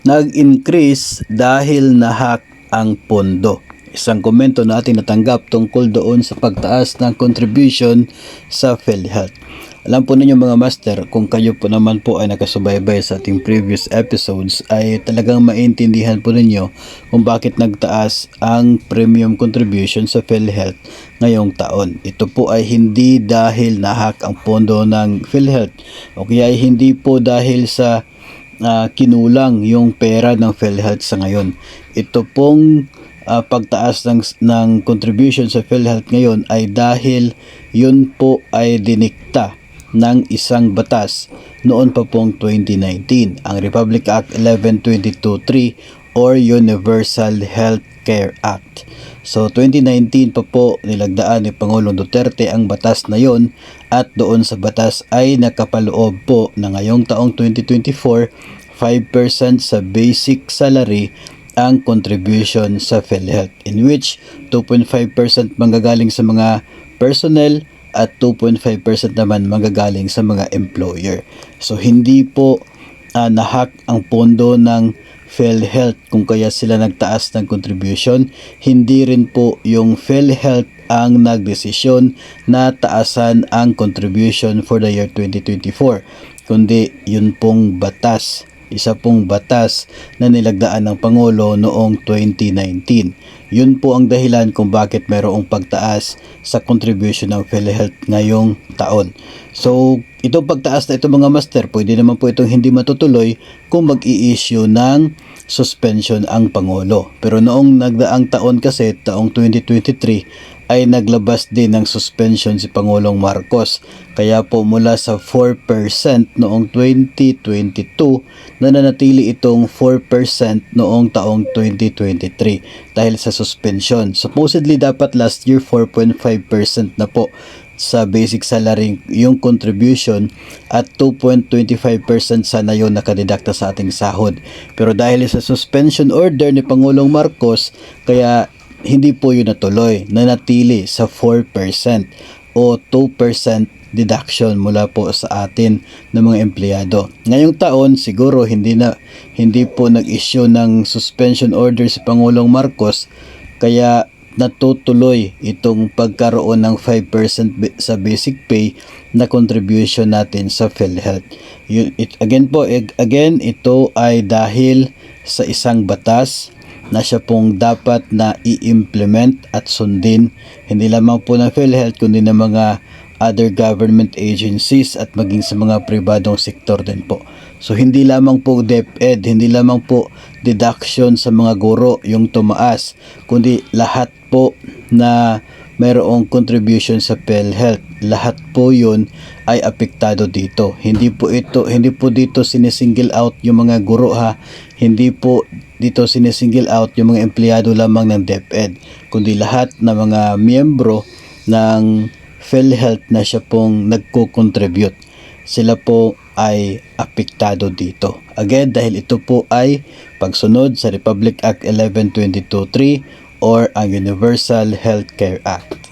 nag-increase dahil nahack ang pondo. Isang komento na ating natanggap tungkol doon sa pagtaas ng contribution sa PhilHealth. Alam po ninyo mga master, kung kayo po naman po ay nakasubaybay sa ating previous episodes, ay talagang maintindihan po ninyo kung bakit nagtaas ang premium contribution sa PhilHealth ngayong taon. Ito po ay hindi dahil nahack ang pondo ng PhilHealth o kaya ay hindi po dahil sa kinulang yung pera ng PhilHealth sa ngayon. Ito pong pagtaas ng contribution sa PhilHealth ngayon ay dahil yun po ay dinikta ng isang batas noon pa pong 2019, ang Republic Act 1122-3 or Universal Health Care Act. So 2019 pa po nilagdaan ni Pangulong Duterte ang batas na yon, at doon sa batas ay nakapaloob po na ngayong taong 2024, 5% sa basic salary ang contribution sa PhilHealth, in which 2.5% manggagaling sa mga personnel at 2.5% naman manggagaling sa mga employer. So hindi po nahack ang pondo ng PhilHealth kung kaya sila nagtaas ng contribution. Hindi rin po yung PhilHealth ang nagdesisyon na taasan ang contribution for the year 2024, kundi yun pong batas, isa pong batas na nilagdaan ng Pangulo noong 2019. Yun po ang dahilan kung bakit mayroong pagtaas sa contribution ng PhilHealth ngayong taon. So, itong pagtaas na ito mga master, pwede naman po itong hindi matutuloy kung mag-i-issue ng suspension ang Pangulo. Pero noong nagdaang taon kasi, taong 2023, ay naglabas din ng suspension si Pangulong Marcos. Kaya po mula sa 4% noong 2022, nananatili itong 4% noong taong 2023 dahil sa suspension. Supposedly dapat last year 4.5% na po sa basic salary yung contribution at 2.25% sana yun nakadidakta sa ating sahod. Pero dahil sa suspension order ni Pangulong Marcos, kaya hindi po yun natuloy, nanatili sa 4% o 2% deduction mula po sa atin ng mga empleyado. Ngayong taon siguro hindi po nag-issue ng suspension order si Pangulong Marcos, kaya natutuloy itong pagkaroon ng 5% sa basic pay na contribution natin sa PhilHealth. Again, ito ay dahil sa isang batas na siya pong dapat na i-implement at sundin, hindi lamang po ng PhilHealth kundi ng mga other government agencies at maging sa mga pribadong sektor din po. So hindi lamang po DepEd, hindi lamang po deduction sa mga guro yung tumaas, kundi lahat po na mayroong contribution sa PhilHealth, lahat po yun ay apektado dito. Hindi po dito sinisingle out yung mga guro ha. Hindi po dito sinisingle out yung mga empleyado lamang ng DepEd, kundi lahat ng mga miyembro ng PhilHealth na siya pong nagko-contribute. Sila po ay apektado dito. Again, dahil ito po ay pagsunod sa Republic Act 1122-3 or ang Universal Healthcare Act.